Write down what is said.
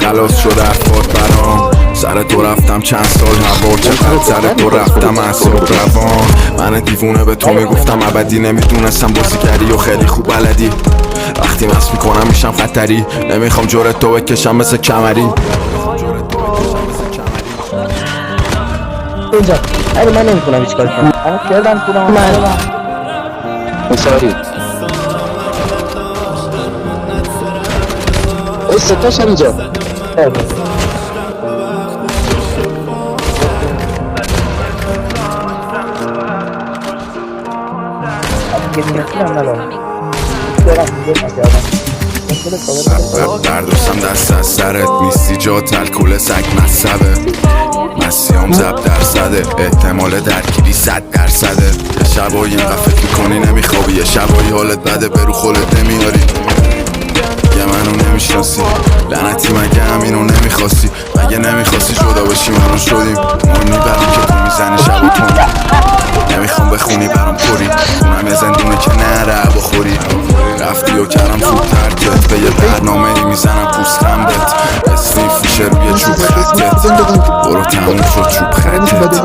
خلاص شد حرفات برام. سر تو رفتم چند سال هوا، چقدر سر تو رفتم اعصاب روان. من دیوونه به تو میگفتم ابدی، نمیدونستم بازیگری و خیلی خوب بلدی. وقتی مست میکنم میشم خطری، نمیخوام جورت تو بکشم مثل کمری. اینجا اگه من نمیتونم هیچ کاری کنم، اما کردم خودم من مساری ای ستاش اینجا برداشتم دست از سرت، نیستی جا تلکل سگ مصبه. مسیام زب درصده، احتمال درگیری 100%. یه شبایی اینقدر فکر میکنی نمیخوابی، یه شبایی حالت بده برو خودت نمیاری. یه منو نمیشناسی لعنتی، مگه همینو نمیخواستی؟ مگه نمیخواستی جدا بشی منو شدیم. مهمی برام که تو میزنی شب و تونی، نمیخوام بخونی برام پری. خونم یه زندونه که نره بخوری. رفتی و کردم تو ترکت، به یه برنامه ای میزنم پوست خندت. اسمی فیشه روی چوب خطت، برو تموم شد چوب خطت.